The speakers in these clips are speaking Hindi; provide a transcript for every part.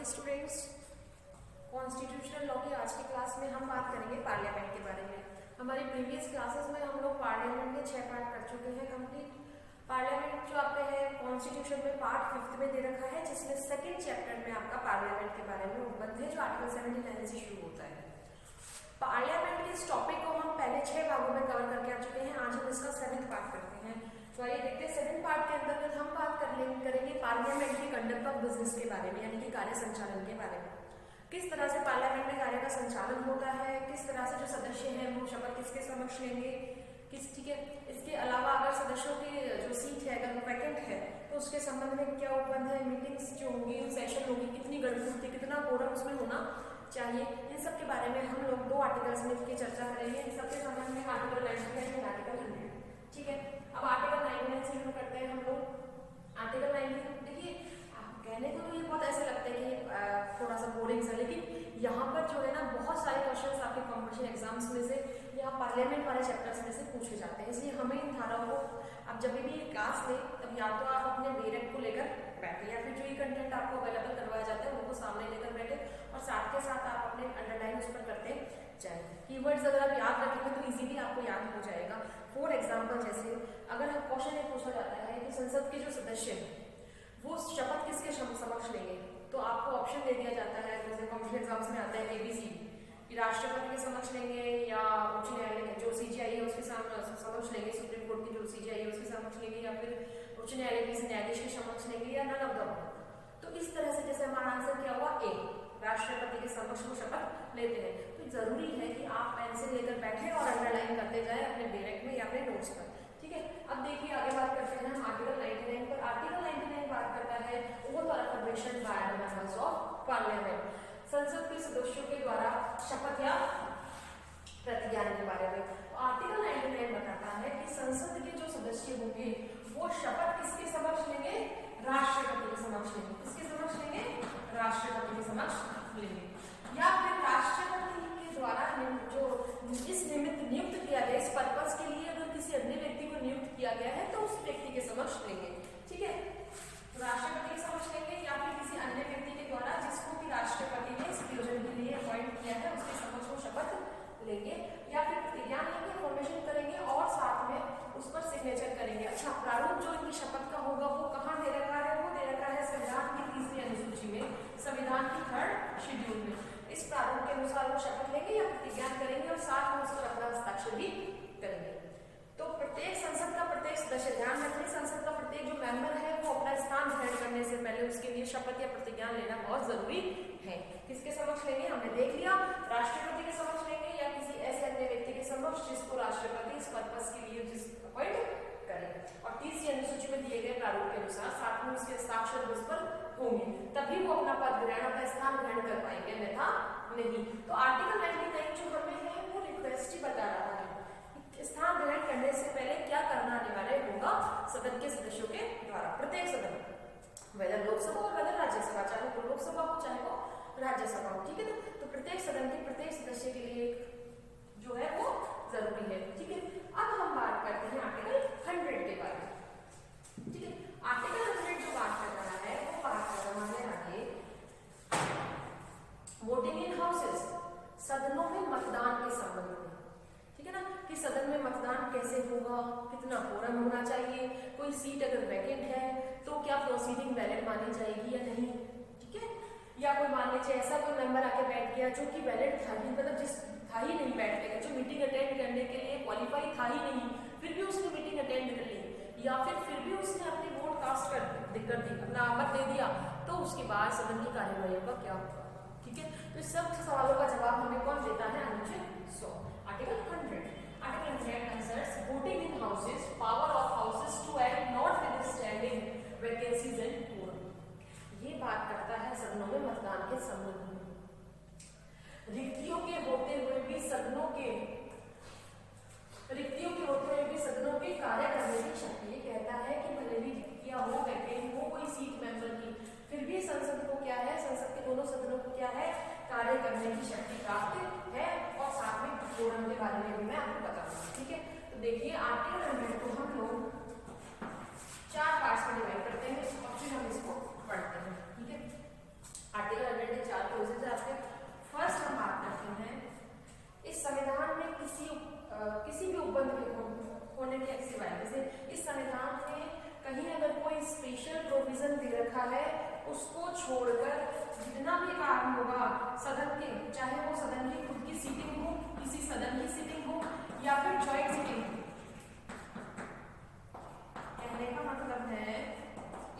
स्टूडेंट्स, कॉन्स्टिट्यूशनल लॉ की आज की क्लास में हम बात करेंगे पार्लियामेंट के बारे में। हमारी प्रीवियस क्लासेस में हम लोग पार्लियामेंट के 6 पार्ट कर चुके हैं कंप्लीट। पार्लियामेंट जो आपके है कॉन्स्टिट्यूशन में पार्ट 5 में दे रखा है, जिसमें सेकंड चैप्टर में आपका पार्लियामेंट के बारे में उपबंध है जो आर्टिकल 79 से शुरू होता है। पार्लियामेंट के इस टॉपिक को हम पहले 6 भागों में कवर करके आ चुके हैं। आज हम इसका 7th पार्ट करते हैं। तो आइए देखते हैं 7th पार्ट के अंतर्गत हम बात करेंगे पार्लियामेंट की कंडक्ट ऑफ बिजनेस के बारे में, यानी कि कार्य संचालन के बारे में। किस तरह से पार्लियामेंट में कार्य का संचालन होता है, किस तरह से जो सदस्य हैं वो शपथ किसके समक्ष लेंगे, ठीक है। इसके अलावा अगर सदस्यों की जो सीट है अगर वो वैकेंट है तो उसके संबंध में क्या उपबंध है, मीटिंग्स जो होंगी, सेशन होगी, कितनी गणपूर्ति, कितना कोरम उसमें होना चाहिए, इन सब के बारे में हम लोग 2 आर्टिकल्स में इसकी चर्चा करेंगे। इन सबके संबंध में आर्टिकल 99 और आर्टिकल 100, ठीक है। अब आर्टिकल 99 से शुरू करते हैं हम लोग। आर्टिकल 99 देखिए, कहने को तो ये बहुत ऐसा लगता है कि थोड़ा सा बोरिंग सा, लेकिन यहाँ पर जो है ना बहुत सारे क्वेश्चंस आपके कॉम्पिटिशन एग्जाम्स में से या पार्लियामेंट वाले चैप्टर्स में से पूछे जाते हैं। इसलिए हमें इन धाराओं को आप जब भी क्लास लें तब या तो आप अपने बेरेट को लेकर बैठे या फिर जो ये कंटेंट आपको अवेलेबल करवाया जाता है उनको सामने लेकर बैठे और साथ के साथ आप अपने अंडरलाइन उस पर करते जाए। कीवर्ड्स अगर आप याद रखेंगे तो इजीली आपको याद हो जाएगा। फॉर एग्जाम्पल, जैसे अगर क्वेश्चन ये पूछा जाता है कि संसद के जो सदस्य हैं वो शपथ किसके समक्ष लेंगे, तो आपको ऑप्शन दे दिया जाता है, जैसे कॉम्पिटिशन एग्जाम्स में आता है ABC, राष्ट्रपति के समक्ष लेंगे या उच्च न्यायालय जो CJI है उसके समक्ष लेंगे, सुप्रीम कोर्ट की जो CJI है उसके समक्ष लेंगे, या फिर उच्च न्यायालय के न्यायाधीश के समक्ष लेंगे, या नन ऑफ द अबव। तो इस तरह से जैसे हमारा आंसर क्या हुआ, A, राष्ट्रपति के समक्ष वो शपथ लेते हैं। तो जरूरी है कि आप पेंसिल लेकर बैठे और अंडरलाइन करते जाए अपने बेरेक में या अपने नोट्स पर, ठीक है। अब देखिए आगे बात करते हैं हम आर्टिकल 99 पर। आर्टिकल 99 बात करता है ओथ और affirmation by the members of parliament, संसद के सदस्यों के द्वारा शपथ या प्रतिज्ञान के बारे में। तो आर्टिकल 99 बताता है कि संसद के जो सदस्य होंगे वो शपथ किसके समक्ष लेंगे, राष्ट्रपति के समक्ष लेंगे। किसके समक्ष लेंगे, राष्ट्रपति के समक्ष लेंगे, या फिर राष्ट्रपति के द्वारा जो इस निमित्त नियुक्त किया गया, इस पर्पस के लिए अगर किसी अन्य व्यक्ति को नियुक्त किया गया है तो उस व्यक्ति के समक्ष लेंगे, ठीक है। राष्ट्रपति के समक्ष लेंगे या फिर किसी अन्य व्यक्ति के द्वारा जिसको कि राष्ट्रपति ने इस प्रयोजन के लिए अपॉइंट किया है उसके समक्ष वो शपथ लेंगे, या फिर प्रतिज्ञान लेंगे, फॉर्मेशन करेंगे और साथ में उस पर सिग्नेचर करेंगे। अच्छा, प्रारूप जो इनकी शपथ का होगा वो कहाँ दे रखा है, वो दे रखा है संविधान की 3वीं अनुसूची में, संविधान की 3rd शेड्यूल में। इस प्रारूप के अनुसार वो शपथ लेंगे या प्रतिज्ञान करेंगे और साथ में उस पर अपना हस्ताक्षर भी करेंगे। तो प्रत्येक संसद का प्रत्येक सदस्य, ध्यान रखिए, संसद का प्रत्येक जो मेंबर है वो अपना स्थान ग्रहण करने से पहले उसके लिए शपथ या प्रतिज्ञान लेना बहुत जरूरी है। किसके समक्ष लेंगे, हमने देख लिया, राष्ट्रपति के समक्ष लेंगे या किसी ऐसे अन्य व्यक्ति के समक्ष जिसको राष्ट्रपति इस पर्पस के लिए जिस अपॉइंट करें, और 30वीं अनुसूची में दिए गए प्रारूप के अनुसार साथ में उसके हस्ताक्षर उस पर होंगे, तभी वो अपना पद ग्रहण, अपना स्थान ग्रहण कर पाएंगे, अन्यथा नहीं। तो आर्टिकल 99 जो हमें है वो रिक्वेस्ट ही बता रहा है स्थान ग्रहण करने से पहले क्या करना अनिवार्य होगा सदन के सदस्यों के द्वारा। प्रत्येक सदन, वेदर लोकसभा और वेदर राज्यसभा, चाहे वो लोकसभा हो चाहे वो राज्यसभा हो, ठीक है ना। तो प्रत्येक सदन के प्रत्येक सदस्य के लिए जो है वो जरूरी है, ठीक है। अब हम बात करते हैं आर्टिकल 100 के बारे में, ठीक है। आर्टिकल 100 जो बात कर रहा है वो बात कर रहा है आगे वोटिंग इन हाउसेस, सदनों में मतदान के संबंध में, ठीक है ना, कि सदन में मतदान कैसे होगा, कितना कोरम होना चाहिए, कोई सीट अगर वैकेंट है तो क्या प्रोसीडिंग वैलिड मानी जाएगी या नहीं, ठीक है। या कोई मान लीजिए ऐसा कोई मेंबर आके बैठ गया जो कि वैलिड था ही, मतलब जिस था ही नहीं बैठने का, जो मीटिंग अटेंड करने के लिए क्वालिफाई था ही नहीं, फिर भी उसने मीटिंग अटेंड कर ली, या फिर भी उसने अपनी वोट कास्ट कर दी, अपना मत दे दिया, तो उसके बाद सदन की कार्यवाही का क्या होगा, ठीक है। तो इस सब सवालों का जवाब हमें कौन देता है, अनुच्छेद 100, article 100। Article 100 concerns voting in houses, power of houses to act notwithstanding vacancies and quorum. ये बात करता है सदनों में मतदान के संबंध में, रिक्तियों के होते हुए भी सदनों के कार्य करने की शक्ति। ये कहता है कि भले भी रिक्तियां हो, वैकेंट हो कोई सीट मेंबर की, फिर भी संसद को क्या है, संसद के दोनों सदनों को क्या है, कार्य करने की शक्ति प्राप्त है, और साथ में कोरम के बारे में भी मैं आपको बताऊंगी, ठीक है। तो देखिए आर्टिकल 100 को हम लोग 4 पार्ट्स में डिवाइड करते हैं और फिर हम इसको पढ़ते हैं, ठीक है। आर्टिकल होने के सिवाय, जैसे इस संविधान में कहीं अगर कोई स्पेशल प्रोविजन दे रखा है, उसको छोड़कर जितना भी काम होगा सदन के, चाहे वो सदन की खुद की सीटिंग हो, किसी सदन की सीटिंग हो या फिर जॉइंट सीटिंग हो, कहने का मतलब है,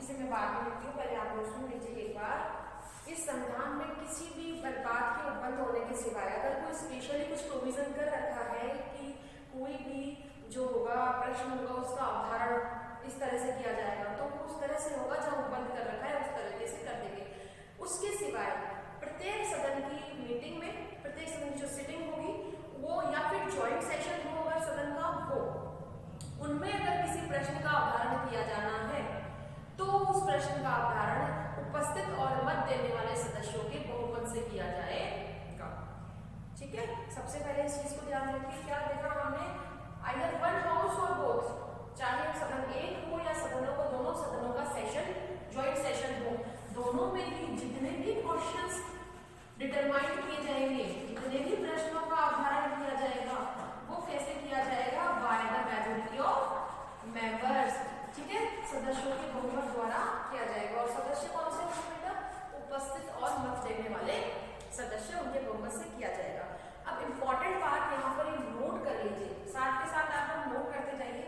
इसे मैं बाद में लिखती हूँ, पहले आप लोग सुन लीजिए एक बार। इस संविधान में किसी भी बात के बंद होने के सिवाय अगर कोई स्पेशली कुछ प्रोविजन कर रखा है कि कोई भी जो होगा प्रश्न होगा उसका अवधारण इस तरह से किया जाएगा, तो वो उस तरह से होगा जहाँ बंद कर रखा है उस तरीके से कर देंगे। उसके सिवाय प्रत्येक सदन की मीटिंग में, प्रत्येक सदन की जो सिटिंग होगी वो या फिर ज्वाइंट सेशन हो अगर सदन का हो, उनमें अगर किसी प्रश्न का अवधारण किया जाना है तो उस प्रश्न का अवधारण उपस्थित और मत देने वाले सदस्यों के बहुमत से किया जाएगा। ठीक है, सबसे पहले इस चीज को ध्यान रखिए। क्या देखा हमने, आइदर वन हाउस और बोथ, चाहे सदन एक हो या सदनों को दोनों सदनों का सेशन ज्वाइंट सेशन हो, दोनों में भी जितने भी क्वेश्चंस डिटरमाइन किए जाएंगे, जितने भी प्रश्नों का अवधारण किया जाएगा, वो कैसे किया जाएगा, by the majority of members. ठीक है, सदस्यों के बहुमत द्वारा किया जाएगा। और सदस्य कौन से होंगे बेटा, उपस्थित और मत देने वाले सदस्य, उनके बहुमत से किया जाएगा। अब इम्पोर्टेंट बात यहाँ पर नोट कर लीजिए, साथ के साथ आप लोग नोट करते जाइए।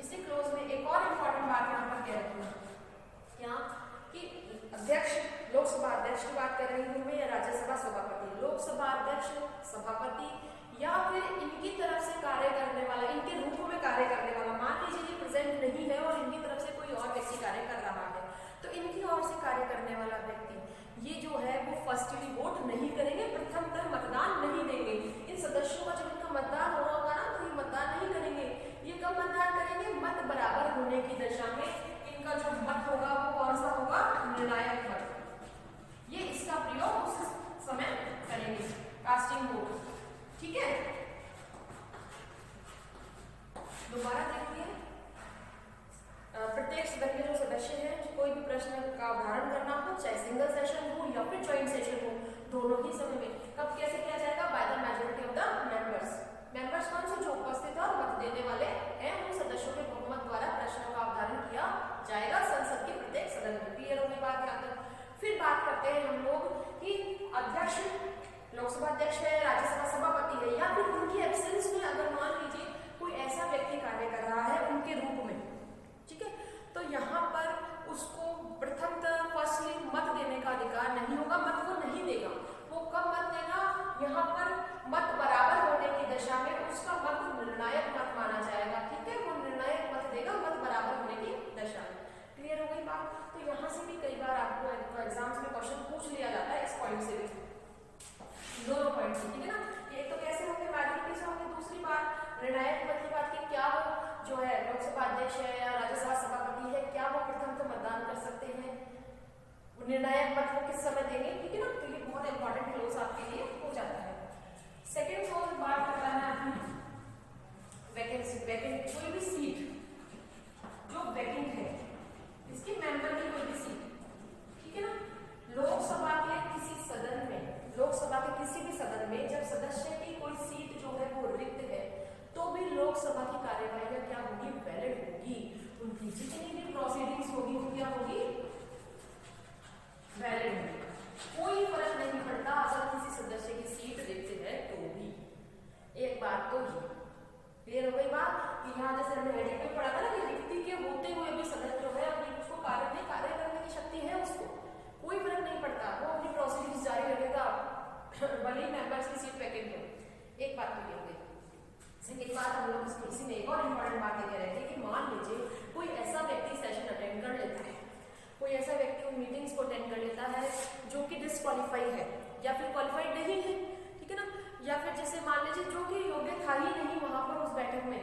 इसी क्लोज में एक और इम्पोर्टेंट बात यहाँ पर कह रही हूँ, क्या कि अध्यक्ष, लोकसभा अध्यक्ष की बात कर रही हूँ मैं, या राज्यसभा सभापति, लोकसभा अध्यक्ष, सभापति या फिर इनकी तरफ से कार्य करने वाला, इनके रूप में कार्य करने वाला, मान लीजिए ये प्रेजेंट नहीं है और इनकी तरफ से कोई और व्यक्ति कार्य कर रहा है, तो इनकी ओर से कार्य करने वाला व्यक्ति ये जो है वो फर्स्टली वोट नहीं करेंगे, प्रथमतः मतदान नहीं देंगे। इन सदस्यों का जब इनका मतदान हो रहा होगा ना, तो ये मतदान नहीं करेंगे। ये कब मतदान करेंगे, मत बराबर होने की दशा में इनका जो मत होगा वो कौन सा होगा, निर्णायक मत, ये इसका प्रयोग उस समय करेंगे, कास्टिंग वोट। ठीक है, दोबारा देखिए, प्रत्येक सदन के जो सदस्य हैं, कोई भी प्रश्न का अवधारण करना हो, चाहे सिंगल सेशन हो या फिर ज्वाइंट सेशन हो, दोनों ही समय में कब कैसे किया जाएगा, by the majority of the members. Members कौन से, जो उपस्थित और मत देने वाले हैं, उन सदस्यों के बहुमत द्वारा प्रश्नों का अवधारण किया जाएगा संसद के प्रत्येक सदन में। क्लियर होने बात यहाँ तक। फिर बात करते हैं हम लोग कि अध्यक्ष, लोकसभा अध्यक्ष है, राज्यसभा सभापति है, या फिर उनकी एब्सेंस में अगर मान लीजिए कोई ऐसा व्यक्ति कार्य कर रहा है उनके रूप में, ठीक है, तो यहाँ पर उसको प्रथमतः फर्स्टली मत देने का अधिकार नहीं होगा, मत वो नहीं देगा। वो कब मत देगा, यहाँ पर मत बराबर होने की दशा में उसका मत निर्णायक मत माना जाएगा। ठीक है, वो निर्णायक मत देगा मत बराबर होने की दशा में। क्लियर हो गई बात। तो यहाँ से भी कई बार आपको एग्जाम्स में क्वेश्चन पूछ लिया जाता है इस पॉइंट से भी, दोनों पॉइंट से। ठीक है ना, एक तो कैसे होंगे, मैजॉरिटी से होंगे, दूसरी बात निर्णायक मत की बात की, क्या वो जो है लोकसभा अध्यक्ष है या राज्यसभा सभापति है, क्या वो प्रथम तो मतदान कर सकते हैं, निर्णायक मत को किस समय देंगे। ठीक है ना, तो ये बहुत इंपॉर्टेंट क्लोज आपके लिए हो जाता है। सेकेंड क्लोज बात करना है अपनी वैकेंसी, वैकेंट कोई भी सीट जो वैकेंट है, इसकी मेंबर की कोई भी सीट, ठीक है ना, लोकसभा के किसी सदन में, लोकसभा के किसी भी सदन में जब सदस्य की कोई सीट जो है वो रिक्त है, तो भी लोकसभा की कार्यवाही क्या होगी, वैलिड होगी। उनकी जितनी भी प्रोसीडिंग्स होगी वो क्या होगी, वैलिड होगी। कोई फर्क नहीं पड़ता अगर किसी सदस्य की सीट रिक्त है तो भी। एक बात तो ही क्लियर हो गई बात कि यहाँ जैसे हमने हेडिंग में पढ़ा था ना कि रिक्ति के होते हुए भी सदस्य जो है अपनी उसको कार्य करने की शक्ति है, उसको कोई फर्क नहीं पड़ता, वो अपनी प्रोसीडिंग्स जारी रखेगा भले ही मेंबर्स की सीट वैकेंट हो। एक बात तो ये हो गई। सेकेंड बात हम लोग इसी में एक और इम्पोर्टेंट बात ये कह रहे थे कि मान लीजिए कोई ऐसा व्यक्ति सेशन अटेंड कर लेता है, कोई ऐसा व्यक्ति उन मीटिंग्स को अटेंड कर लेता है जो कि डिसक्वालीफाई है या फिर क्वालिफाइड नहीं है, ठीक है ना, या फिर जैसे मान लीजिए जो कि योग्य था ही नहीं वहां पर उस बैठक में,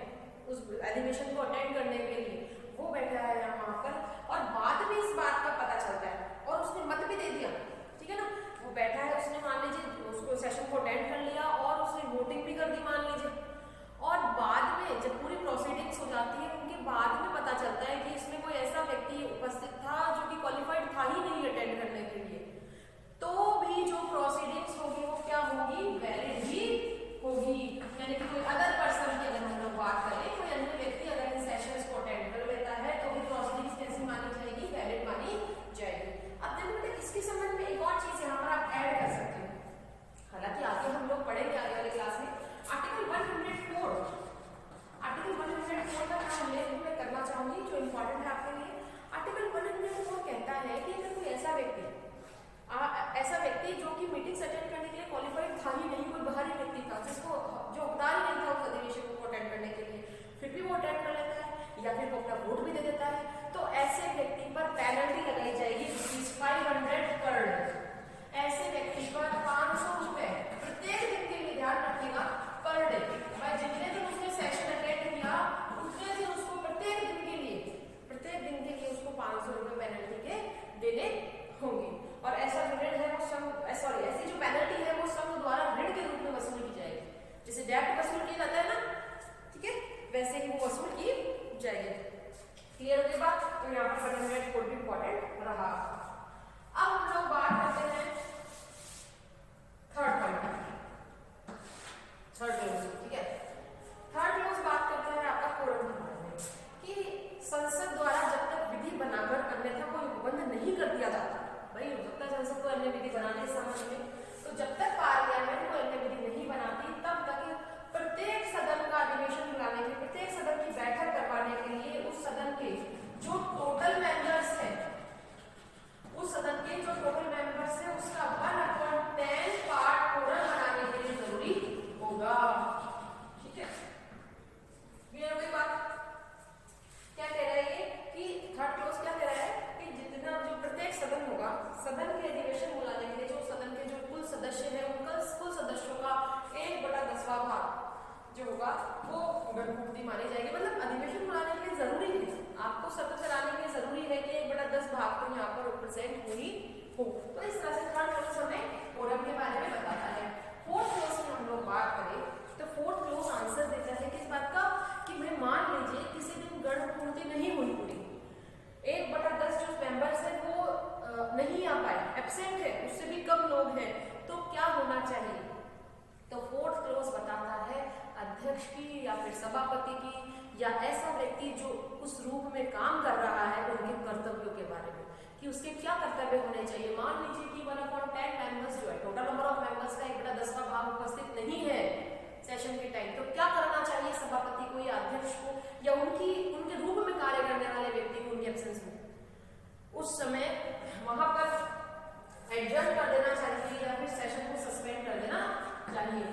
उस एलिमिनेशन को अटेंड करने के लिए, वो बैठा है वहां पर और बाद में इस बात का पता चलता है और उसने मत भी दे दिया, ठीक है ना, वो बैठा है, उसने मान लीजिए उसको सेशन को अटेंड कर लिया और उसने वोटिंग भी कर दी मान लीजिए, और बाद में जब पूरी प्रोसीडिंग्स हो जाती है उनके बाद में पता चलता है कि इसमें कोई ऐसा व्यक्ति उपस्थित था जो कि क्वालिफाइड था ही नहीं अटेंड करने के लिए, तो भी जो प्रोसीडिंग्स होगी वो क्या होगी, वैलिड ही होगी। यानी कि कोई अदर पर्सन की अगर हम लोग बात करें, कोई अन्य व्यक्ति अटेंड कर लेता है या फिर वो अपना वोट भी दे देता है, तो ऐसे व्यक्ति पर पेनल्टी लगाई जाएगी ₹500 पर डे। ऐसे व्यक्ति पर 500 रुपए प्रत्येक दिन के लिए, ध्यान रखिएगा, पर डे, भाई जितने दिन उसने सेशन अटेंड किया उतने दिन उसको प्रत्येक दिन के लिए उसको 500 रुपए पेनल्टी के देने होंगे। और ऐसा जो ऋण है वो सॉरी ऐसी जो पेनल्टी है वो संघ द्वारा ऋण के रूप में वसूल की जाएगी। जैसे डेब्ट वसूल किया जाता है ना, ठीक है, वैसे ही वो वसूल की जाएगी। क्लियर हो गई बात? तो यहाँ पर पेनल्टी कोड भी इंपॉर्टेंट रहा। अब हम लोग बात करते हैं थर्ड पॉइंट, थर्ड क्लोज, ठीक है। थर्ड क्लोज बात करते हैं आपका कोरम के बारे में कि संसद द्वारा जब तक विधि बनाकर अन्यथा कोई उपबंध नहीं कर दिया जाता, भाई हो सकता है संसद को अन्य विधि बनाने के संबंध में, तो जब तक पार्लियामेंट को अन्य विधि नहीं बनाती तब तक प्रत्येक सदन का अधिवेशन बुलाने के, प्रत्येक सदन की बैठक करवाने के लिए उस सदन के जो टोटल मेंबर्स है, उस सदन के जो टोटल मेंबर्स है उसका 1/10 पार्ट कोरम बनाने के लिए जरूरी होगा, ठीक है। क्लियर हो गई बात? क्या कह रहा है ये कि थर्ड क्लोज क्या कह रहा है कि जितना जो प्रत्येक सदन होगा, सदन के अधिवेशन बुलाने के लिए जो सदन के जो कुल सदस्य है उनका कुल सदस्यों का 1/10वां भाग जो होगा वो गणपूर्ति मानी जाएगी। मतलब अधिवेशन बुलाने के लिए जरूरी है, आपको सदन चलाने के लिए जरूरी है कि 1/10 भाग तो यहाँ पर रिप्रेजेंट हुई हो। तो इस तरह से थर्ड क्लोज हमें कोरम के बारे में बताता है। फोर्थ क्लोज की हम लोग बात करें तो फोर्थ क्लोज आंसर देता है किस बात का कि भाई मान लीजिए किसी दिन गणपूर्ति नहीं हुई पूरी, 1/10 जो मेंबर्स है वो नहीं आ पाए, एब्सेंट है, उससे भी कम लोग हैं, तो क्या होना चाहिए? तो फोर्थ क्लोज बताता है अध्यक्ष की या फिर सभापति की या ऐसा व्यक्ति जो उस रूप में काम कर रहा है उनके कर्तव्यों के बारे में कि उसके क्या कर्तव्य होने चाहिए। मान लीजिए कि 1/10 मेंबर्स जो है, टोटल नंबर ऑफ मेंबर्स का 1/10वां भाग उपस्थित नहीं है सेशन के टाइम, तो क्या करना चाहिए सभापति को या अध्यक्ष को या उनके रूप में कार्य करने वाले व्यक्ति को उनके एब्सेंस में? उस समय वहां पर एडजर्न कर देना चाहिए या फिर सेशन को सस्पेंड कर देना चाहिए,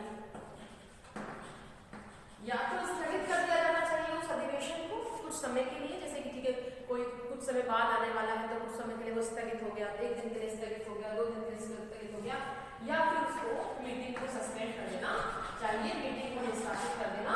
या तो स्थगित कर दिया जाना चाहिए उस अधिवेशन को कुछ समय के लिए, जैसे कि ठीक है कोई कुछ समय बाद आने वाला है तो कुछ समय के लिए वो स्थगित हो गया, 1 दिन के लिए स्थगित हो गया, 2 दिन के लिए स्थगित हो गया, या फिर उसको मीटिंग को सस्पेंड कर देना चाहिए, मीटिंग को निष्कासित कर देना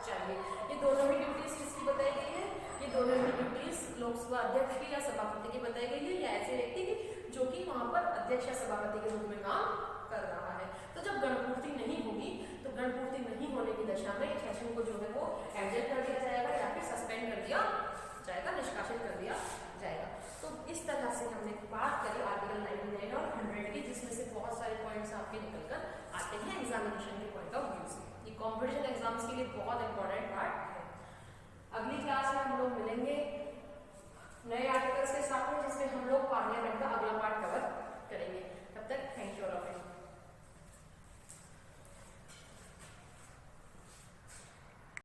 चाहिए। ये दोनों ही ड्यूटीज किसकी बताई गई है? ये दोनों ही ड्यूटीज लोकसभा अध्यक्ष की या सभापति की बताई गई है या ऐसे व्यक्ति की जो कि वहां पर अध्यक्ष या सभापति के रूप में काम कर रहा है। तो जब गणपूर्ति नहीं होगी तो गणपूर्ति नहीं होने की दशा में सेशन को जो है वो एडजर्न कर दिया जाएगा या फिर सस्पेंड कर दिया जाएगा, निष्कासित कर दिया